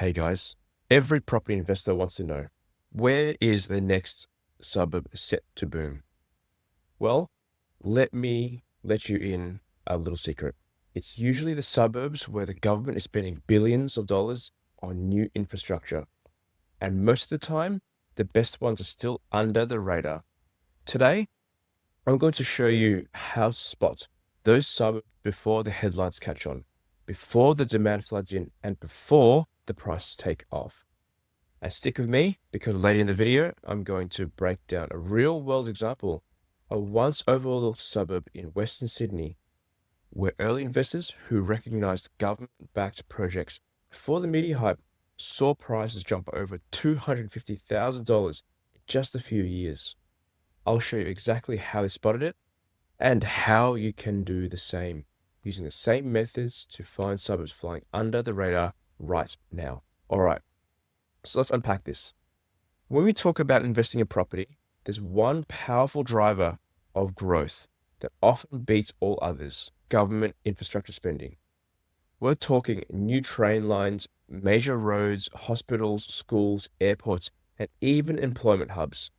Hey guys, every property investor wants to know, where is the next suburb set to boom? Well, let me let you in a little secret. It's usually the suburbs where the government is spending billions of dollars on new infrastructure. And most of the time, the best ones are still under the radar. Today, I'm going to show you how to spot those suburbs before the headlines catch on, before the demand floods in, and before the prices take off. And stick with me because later in the video, I'm going to break down a real world example, a once overlooked suburb in Western Sydney, where early investors who recognized government backed projects before the media hype saw prices jump over $250,000 in just a few years. I'll show you exactly how they spotted it and how you can do the same using the same methods to find suburbs flying under the radar right now. All right, so let's unpack this. When we talk about investing in property, there's one powerful driver of growth that often beats all others: government infrastructure spending. We're talking new train lines, major roads, hospitals, schools, airports, and even employment hubs.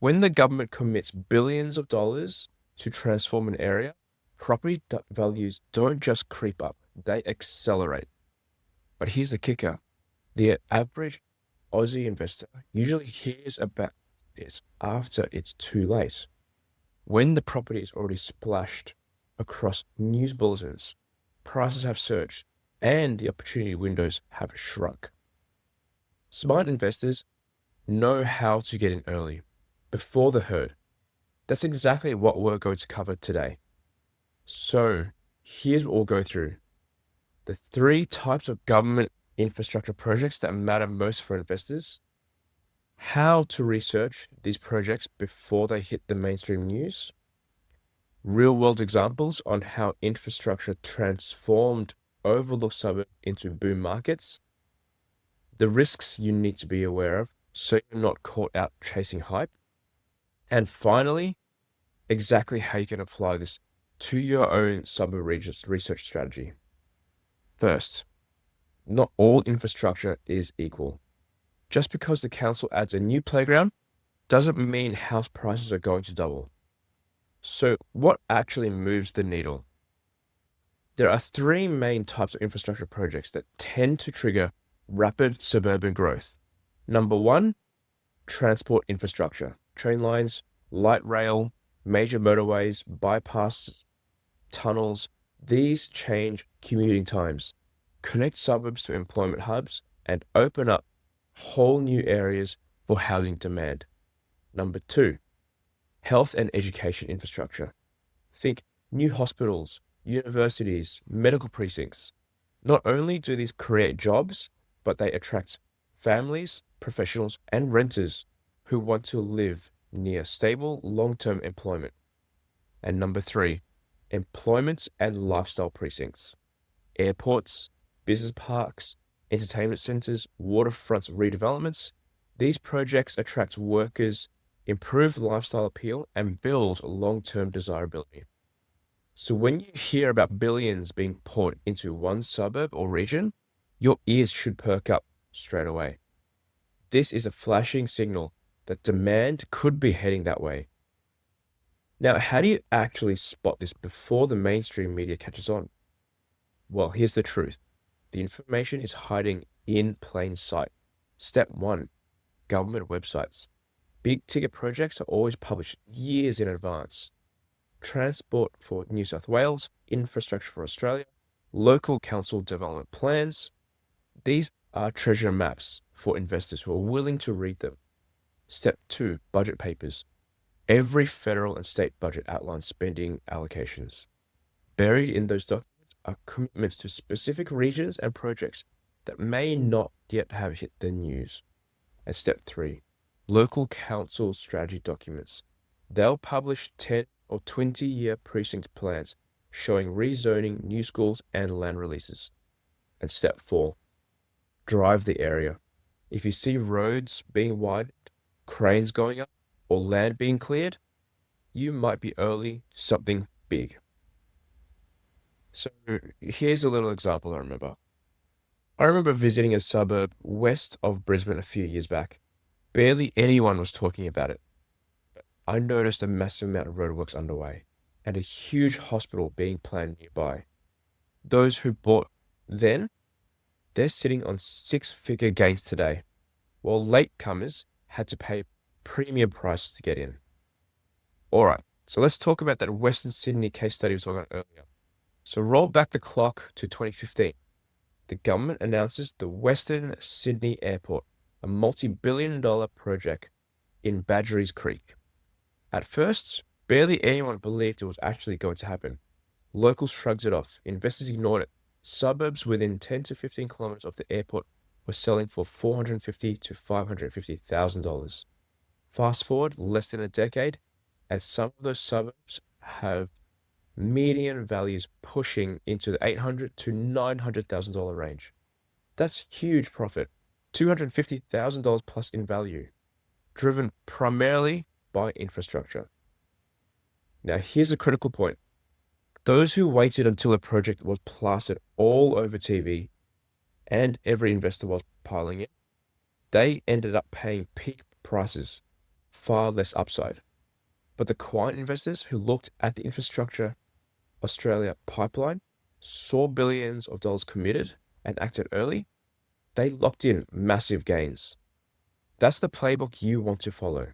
When the government commits billions of dollars to transform an area, property values don't just creep up, they accelerate. But here's the kicker: the average Aussie investor usually hears about this after it's too late, when the property is already splashed across news bulletins, prices have surged, and the opportunity windows have shrunk. Smart investors know how to get in early, before the herd. That's exactly what we're going to cover today. So here's what we'll go through: the three types of government infrastructure projects that matter most for investors, how to research these projects before they hit the mainstream news, real world examples on how infrastructure transformed overlooked suburbs into boom markets, the risks you need to be aware of so you're not caught out chasing hype, and finally, exactly how you can apply this to your own suburb research strategy. First, not all infrastructure is equal. Just because the council adds a new playground doesn't mean house prices are going to double. So, what actually moves the needle? There are three main types of infrastructure projects that tend to trigger rapid suburban growth. Number one, transport infrastructure: train lines, light rail, major motorways, bypass, tunnels. These change commuting times, connect suburbs to employment hubs, and open up whole new areas for housing demand. Number two, health and education infrastructure. Think new hospitals, universities, medical precincts. Not only do these create jobs, but they attract families, professionals, and renters who want to live near stable long-term employment. And number three, employment and lifestyle precincts. Airports, business parks, entertainment centers, waterfront redevelopments. These projects attract workers, improve lifestyle appeal, and build long-term desirability. So when you hear about billions being poured into one suburb or region, your ears should perk up straight away. This is a flashing signal that demand could be heading that way. Now, how do you actually spot this before the mainstream media catches on? Well, here's the truth: the information is hiding in plain sight. Step one, government websites. Big ticket projects are always published years in advance. Transport for New South Wales, infrastructure for Australia, local council development plans. These are treasure maps for investors who are willing to read them. Step two, budget papers. Every federal and state budget outlines spending allocations. Buried in those documents are commitments to specific regions and projects that may not yet have hit the news. And step three, local council strategy documents. They'll publish 10 or 20-year precinct plans showing rezoning, new schools, and land releases. And step four, drive the area. If you see roads being widened, cranes going up, or land being cleared, you might be early to something big. So here's a little example I remember. I remember visiting a suburb west of Brisbane a few years back. Barely anyone was talking about it. I noticed a massive amount of roadworks underway and a huge hospital being planned nearby. Those who bought then, they're sitting on six-figure gains today, while latecomers had to pay premium prices to get in. All right, so let's talk about that Western Sydney case study we was talking about earlier. So roll back the clock to 2015. The government announces the Western Sydney Airport, a multi-billion-dollar project in Badgerys Creek. At first, barely anyone believed it was actually going to happen. Locals shrugged it off. Investors ignored it. Suburbs within 10 to 15 kilometers of the airport were selling for $450,000 to $550,000. Fast forward less than a decade, and some of those suburbs have median values pushing into the $800,000 to $900,000 range. That's huge profit, $250,000 plus in value, driven primarily by infrastructure. Now, here's a critical point. Those who waited until a project was plastered all over TV and every investor was piling in, they ended up paying peak prices, far less upside. But the quiet investors who looked at the infrastructure Australia pipeline, saw billions of dollars committed and acted early, they locked in massive gains. That's the playbook you want to follow.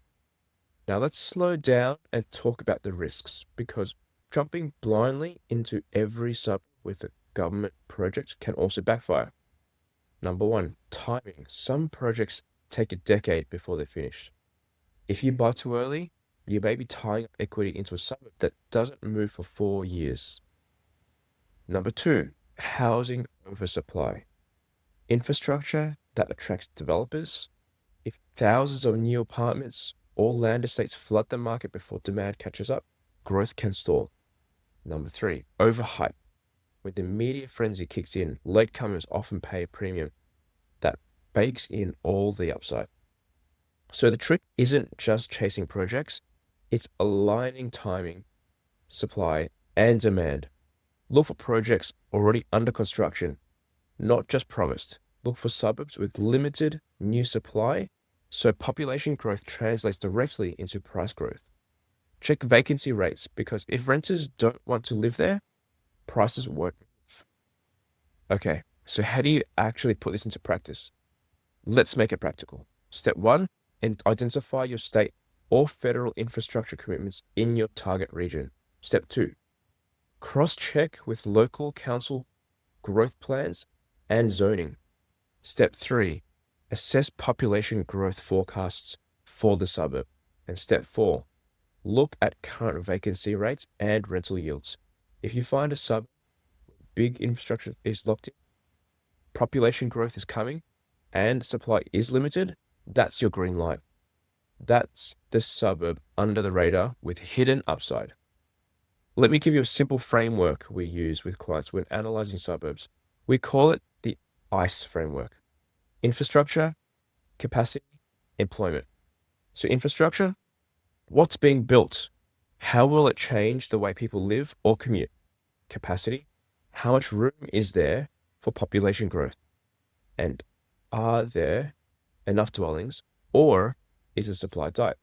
Now let's slow down and talk about the risks, because jumping blindly into every sub with a government project can also backfire. Number one, timing. Some projects take a decade before they're finished. If you buy too early, you may be tying up equity into a suburb that doesn't move for 4 years. Number two, housing oversupply. Infrastructure that attracts developers. If thousands of new apartments or land estates flood the market before demand catches up, growth can stall. Number three, overhype. When the media frenzy kicks in, latecomers often pay a premium that bakes in all the upside. So the trick isn't just chasing projects, it's aligning timing, supply, and demand. Look for projects already under construction, not just promised. Look for suburbs with limited new supply, so population growth translates directly into price growth. Check vacancy rates, because if renters don't want to live there, prices won't move. Okay, so how do you actually put this into practice? Let's make it practical. Step one, and identify your state or federal infrastructure commitments in your target region. Step two, cross-check with local council growth plans and zoning. Step three, assess population growth forecasts for the suburb. And step four, look at current vacancy rates and rental yields. If you find a suburb where big infrastructure is locked in, population growth is coming, and supply is limited, that's your green light. That's the suburb under the radar with hidden upside. Let me give you a simple framework we use with clients when analyzing suburbs. We call it the ICE framework: infrastructure, capacity, employment. So infrastructure, what's being built? How will it change the way people live or commute? Capacity, how much room is there for population growth? And are there enough dwellings, or is the supply tight?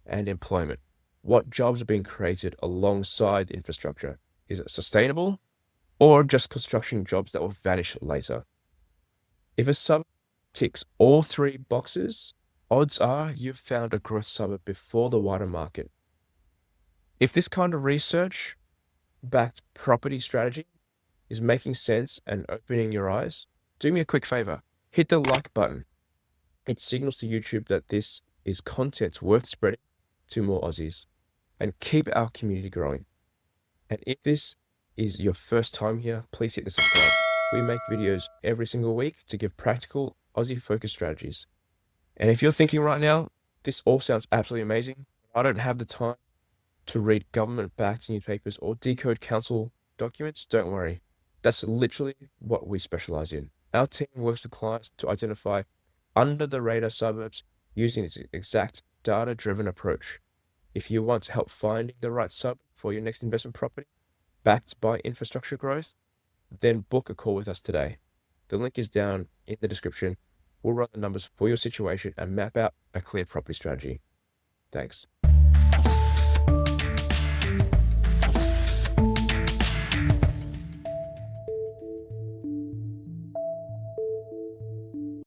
And employment, what jobs are being created alongside the infrastructure? Is it sustainable, or just construction jobs that will vanish later? If a suburb ticks all three boxes, odds are you've found a growth suburb before the wider market. If this kind of research-backed property strategy is making sense and opening your eyes, do me a quick favor, hit the like button. It signals to YouTube that this is content worth spreading to more Aussies, and keep our community growing. And if this is your first time here, please hit the subscribe. We make videos every single week to give practical Aussie-focused strategies. And if you're thinking right now, this all sounds absolutely amazing, I don't have the time to read government-backed newspapers or decode council documents, don't worry. That's literally what we specialize in. Our team works with clients to identify under-the-radar suburbs using this exact data-driven approach. If you want help finding the right suburb for your next investment property, backed by infrastructure growth, then book a call with us today. The link is down in the description. We'll run the numbers for your situation and map out a clear property strategy. Thanks.